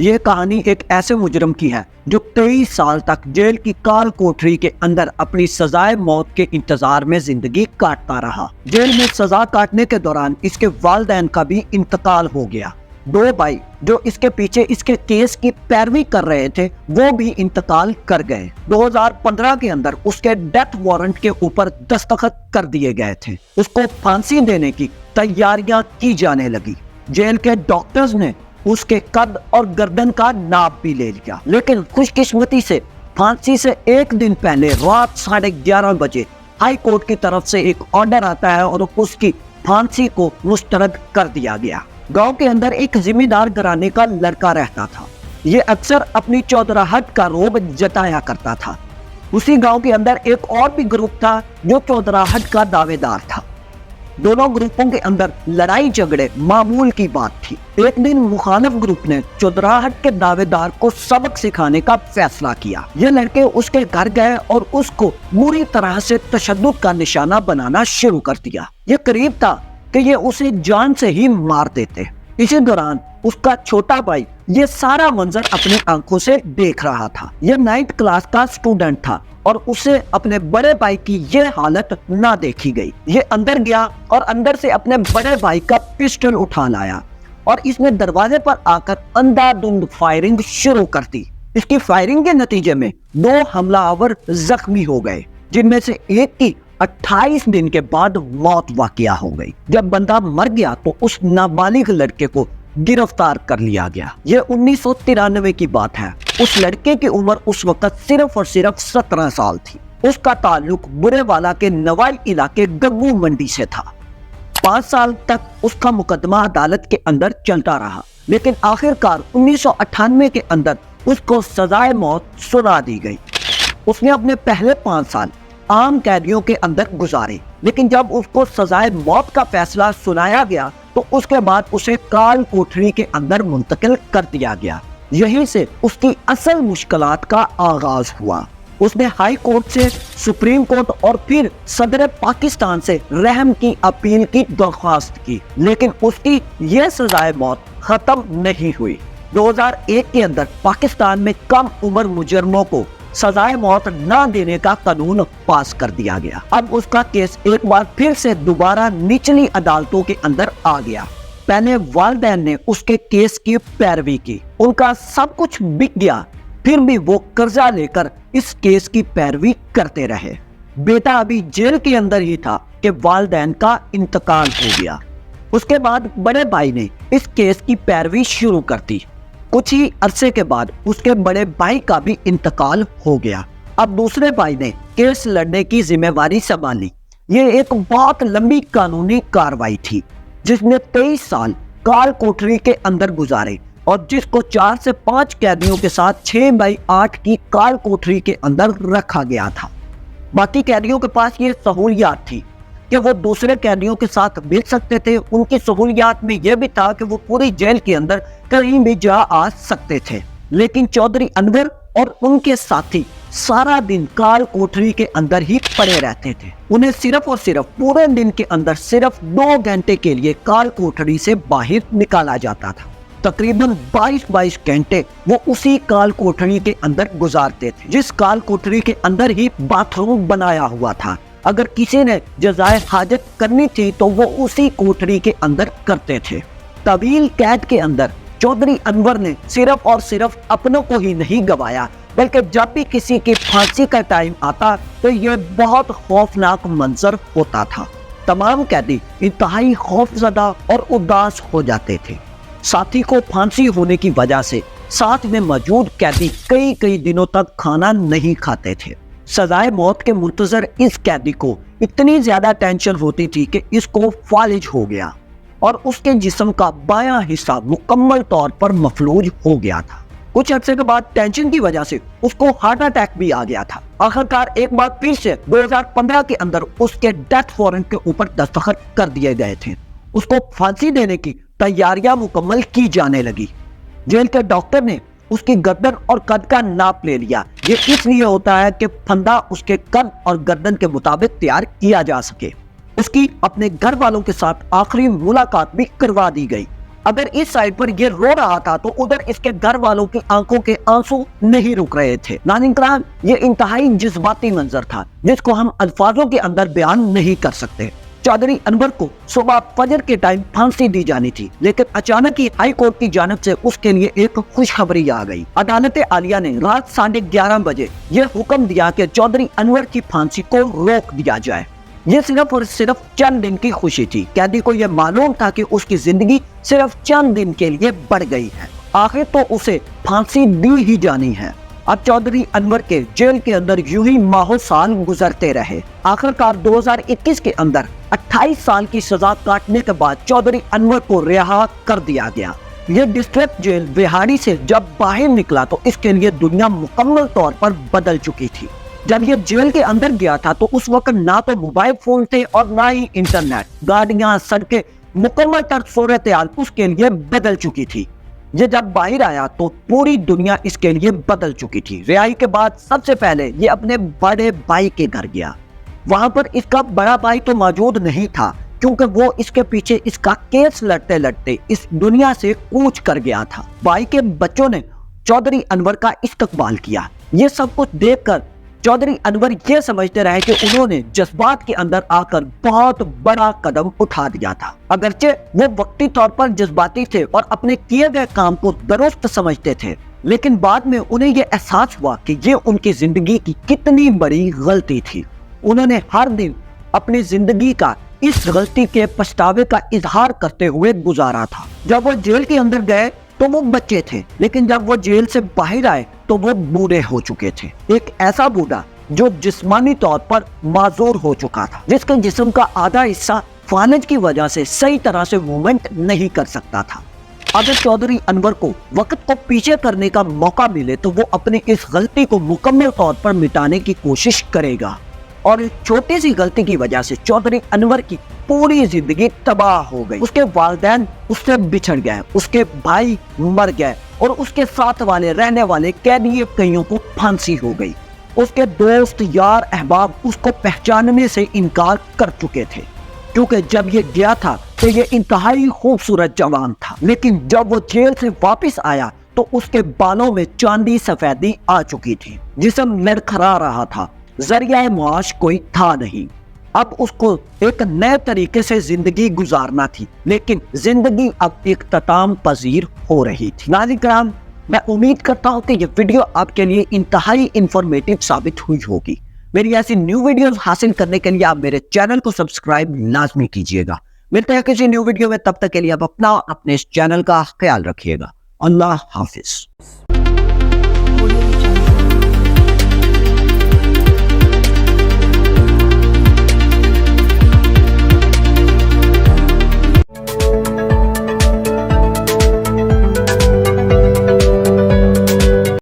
یہ کہانی ایک ایسے مجرم کی ہے جو 23 سال تک جیل کی کال کوٹری کے اندر اپنی سزائے موت کے انتظار میں زندگی کاٹتا رہا۔ جیل میں سزا کاٹنے کے دوران اس کے والدین کا بھی انتقال ہو گیا۔ 2 بھائی جو اس کے پیچھے اس کے کیس کی پیروی کر رہے تھے وہ بھی انتقال کر گئے۔ 2015 کے اندر اس کے ڈیتھ وارنٹ کے اوپر دستخط کر دیے گئے تھے۔ اس کو پھانسی دینے کی تیاریاں کی جانے لگی۔ جیل کے ڈاکٹرز نے اس کے قد اور گردن کا ناپ بھی لے لیا، لیکن خوش قسمتی سے پھانسی سے ایک دن پہلے رات 11:30 بجے ہائی کورٹ کی طرف سے ایک آرڈر آتا ہے اور اس کی پھانسی کو مسترد کر دیا گیا۔ گاؤں کے اندر ایک ذمہ دار گھرانے کا لڑکا رہتا تھا۔ یہ اکثر اپنی چودراہٹ کا روب جتایا کرتا تھا۔ اسی گاؤں کے اندر ایک اور بھی گروپ تھا جو چودراہٹ کا دعوے دار تھا۔ دونوں گروپوں کے اندر لڑائی جھگڑے معمول کی بات تھی۔ ایک دن مخالف گروپ نے چودراہٹ کے دعوے دار کو سبق سکھانے کا فیصلہ کیا۔ یہ لڑکے اس کے گھر گئے اور اس کو بری طرح سے تشدد کا نشانہ بنانا شروع کر دیا۔ یہ قریب تھا کہ یہ اسے جان سے ہی مار دیتے۔ اسی دوران اس کا چھوٹا بھائی یہ سارا منظر اپنی آنکھوں سے دیکھ رہا تھا۔ یہ 9th کلاس کا اسٹوڈنٹ تھا اور اسے اپنے بڑے بھائی کی یہ حالت نہ دیکھی گئی۔ یہ اندر گیا اور اندر سے اپنے بڑے بھائی کا پسٹل اٹھا لایا اور اس نے دروازے پر آ کر اندھا دھند فائرنگ شروع کر دی۔ اس کی فائرنگ کے نتیجے میں 2 حملہ آور زخمی ہو گئے، جن میں سے ایک کی 28 دن کے بعد موت واقع ہو گئی۔ جب بندہ مر گیا تو اس نابالغ لڑکے کو گرفتار کر لیا گیا۔ یہ 1993 کی بات ہے۔ اس لڑکے کی عمر اس وقت صرف اور صرف 17 سال تھی۔ اس کا تعلق برے والا کے نوائی علاقے گگو منڈی سے تھا۔ 5 سال تک اس کا مقدمہ عدالت کے اندر چلتا رہا، لیکن آخر کار 1998 کے اندر اس کو سزائے موت سنا دی گئی۔ اس نے اپنے پہلے 5 سال عام قیدیوں کے اندر گزارے، لیکن جب اس کو سزائے موت کا فیصلہ سنایا گیا تو اس کے بعد اسے کال کوٹری کے اندر منتقل کر دیا گیا۔ یہیں سے اس کی اصل مشکلات کا آغاز ہوا۔ اس نے ہائی کورٹ سے، سپریم کورٹ اور پھر صدر پاکستان سے رحم کی اپیل کی درخواست کی، لیکن اس کی یہ سزائے موت ختم نہیں ہوئی۔ 2001 کے اندر پاکستان میں کم عمر مجرموں کو سزائے موت نہ دینے کا قانون پاس کر دیا گیا۔ اب اس کا کیس ایک بار پھر سے دوبارہ نچلی عدالتوں کے اندر آ گیا۔ پہلے والدین نے اس کے کیس کی پیروی کی، ان کا سب کچھ بک گیا، پھر بھی وہ قرضہ لے کر اس کیس کی پیروی کرتے رہے۔ بیٹا ابھی جیل کے اندر ہی تھا کہ والدین کا انتقال ہو گیا۔ اس کے بعد بڑے بھائی نے اس کیس کی پیروی شروع کر دی۔ کچھ ہی عرصے کے بعد اس کے بڑے بھائی کا بھی انتقال ہو گیا۔ اب دوسرے بھائی نے کیس لڑنے کی ذمہ داری سنبھالی۔ یہ ایک بہت لمبی قانونی کارروائی تھی جس نے 23 سال کال کوٹری کے اندر گزارے اور جس کو 4 سے 5 قیدیوں کے ساتھ 6x8 کی کال کوٹری کے اندر رکھا گیا تھا۔ باقی قیدیوں کے پاس یہ سہولیات تھی کہ وہ دوسرے قیدیوں کے ساتھ مل سکتے تھے۔ ان کی سہولیات میں یہ بھی تھا کہ وہ پوری جیل کے اندر کہیں بھی جا آ سکتے تھے، لیکن چودھری انور اور ان کے ساتھی سارا دن کال کوٹری کے اندر ہی پڑے رہتے تھے۔ انہیں صرف اور صرف پورے دن کے اندر صرف 2 گھنٹے کے لیے کال کوٹری سے باہر نکالا جاتا تھا۔ تقریباً 22 گھنٹے وہ اسی کال کوٹری کے اندر گزارتے تھے، جس کال کوٹری کے اندر ہی باتھ روم بنایا ہوا تھا۔ اگر کسی نے جزائے حاجت کرنی تھی تو وہ اسی کوٹری کے اندر کرتے تھے۔ طویل قید کے اندر چودھری انور نے صرف اور صرف اپنوں کو ہی نہیں گوایا، بلکہ جب بھی کسی کی پھانسی کا ٹائم آتا تو یہ بہت خوفناک منظر ہوتا تھا۔ تمام قیدی انتہائی خوف زدہ اور اداس ہو جاتے تھے۔ ساتھی کو پھانسی ہونے کی وجہ سے ساتھ میں موجود قیدی کئی دنوں تک کھانا نہیں کھاتے تھے۔ سزائے موت کے منتظر اس قیدی کو اتنی زیادہ ٹینشن ہوتی تھی کہ اس کو فالج ہو گیا اور اس کے جسم کا بایاں حصہ مکمل طور پر مفلوج ہو گیا تھا۔ کچھ عرصے کے بعد ٹینشن کی وجہ سے اس کو ہارٹ اٹیک بھی آ گیا تھا۔ آخرکار ایک بار پھر سے 2015 کے اندر اس کے ڈیتھ وارنٹ کے اوپر دستخط کر دیے گئے تھے۔ اس کو پھانسی دینے کی تیاریاں مکمل کی جانے لگی۔ جیل کے ڈاکٹر نے اس کی گردن اور قد کا ناپ لے لیا۔ یہ اس لیے ہوتا ہے کہ پھندا اس کے قد اور گردن کے مطابق تیار کیا جا سکے۔ اس کی اپنے گھر والوں کے ساتھ آخری ملاقات بھی کروا دی گئی۔ اگر اس سائڈ پر یہ رو رہا تھا تو ادھر اس کے گھر والوں کی آنکھوں کے آنسو نہیں رک رہے تھے۔ ناظرین کرام، یہ انتہائی جذباتی منظر تھا جس کو ہم الفاظوں کے اندر بیان نہیں کر سکتے۔ چودھری انور کو صبح فجر کے ٹائم پھانسی دی جانی تھی، لیکن اچانک ہی ہائی کورٹ کی جانب سے اس کے لیے ایک خوشخبری آ گئی۔ عدالت عالیہ نے رات 11:30 بجے یہ حکم دیا کہ چودھری انور کی پھانسی کو روک دیا جائے۔ یہ صرف اور صرف چند دن کی خوشی تھی۔ قیدی کو یہ معلوم تھا کہ اس کی زندگی صرف چند دن کے لیے بڑھ گئی ہے، آخر تو اسے پھانسی دی ہی جانی ہے۔ اب چودھری انور کے جیل کے اندر یوں ہی ماہوں سال گزرتے رہے۔ آخرکار 2021 کے اندر 28 سال کی سزا کاٹنے کے بعد چودھری انور کو رہا کر دیا گیا۔ یہ ڈسٹرکٹ جیل بہاڑی سے جب باہر نکلا تو اس کے لیے دنیا مکمل طور پر بدل چکی تھی۔ جب یہ جیل کے اندر گیا تھا تو اس وقت نہ تو موبائل فون تھے اور نہ ہی انٹرنیٹ، گاڑیاں، سڑکیں، مکمل طور صورتحال اس کے لیے بدل چکی تھی۔ یہ جب باہر آیا تو پوری دنیا اس کے لیے بدل چکی تھی۔ رہائی کے بعد سب سے پہلے یہ اپنے بڑے بھائی کے گھر گیا۔ وہاں پر اس کا بڑا بھائی تو موجود نہیں تھا کیونکہ وہ اس کے پیچھے اس کا کیس لڑتے لڑتے اس دنیا سے کوچ کر گیا تھا۔ بھائی کے بچوں نے چودھری انور کا استقبال کیا۔ یہ سب کچھ دیکھ کر چودھری انور یہ سمجھتے رہے کہ انہوں نے جذبات کے اندر آ کر بہت بڑا قدم اٹھا دیا تھا۔ اگرچہ وہ وقتی طور پر جذباتی تھے اور اپنے کیے گئے کام کو درست سمجھتے تھے، لیکن بعد میں انہیں یہ احساس ہوا کہ یہ ان کی زندگی کی کتنی بڑی غلطی تھی۔ انہوں نے ہر دن اپنی زندگی کا اس غلطی کے پچھتاوے کا اظہار کرتے ہوئے گزارا تھا۔ جب وہ جیل کے اندر گئے تو وہ بچے تھے، لیکن جب وہ جیل سے باہر آئے تو وہ بوڑھے ہو چکے تھے۔ ایک ایسا بوڑھا جو جسمانی طور پر معذور ہو چکا تھا، جس کے جسم کا آدھا حصہ فالج کی وجہ سے صحیح طرح سے موومنٹ نہیں کر سکتا تھا۔ اگر چودھری انور کو وقت کو پیچھے کرنے کا موقع ملے تو وہ اپنی اس غلطی کو مکمل طور پر مٹانے کی کوشش کرے گا، اور ایک چھوٹی سی غلطی کی وجہ سے چودھری انور کی پوری زندگی تباہ ہو گئی۔ اس کے والدین اس سے بچھڑ گئے، اس کے بھائی مر گئے اور اس کے ساتھ والے رہنے والے قیدی کئیوں کو پھانسی ہو گئی۔ اس کے دوست، یار، احباب اس کو پہچاننے سے انکار کر چکے تھے، کیونکہ جب یہ گیا تھا تو یہ انتہائی خوبصورت جوان تھا، لیکن جب وہ جیل سے واپس آیا تو اس کے بالوں میں چاندی سفیدی آ چکی تھی، جسم لڑکھڑا رہا تھا، ذریعہ معاش کوئی تھا نہیں۔ اب اس کو ایک نئے طریقے سے زندگی گزارنا تھی، لیکن زندگی اب اختتام پذیر ہو رہی تھی۔ ناظرین کرام، میں امید کرتا ہوں کہ یہ ویڈیو آپ کے لیے انتہائی انفارمیٹیو ثابت ہوئی ہوگی۔ میری ایسی نیو ویڈیوز حاصل کرنے کے لیے آپ میرے چینل کو سبسکرائب لازمی کیجیے گا۔ ملتے ہیں کسی نیو ویڈیو میں، تب تک کے لیے آپ اپنے اس چینل کا خیال رکھیے گا۔ اللہ حافظ۔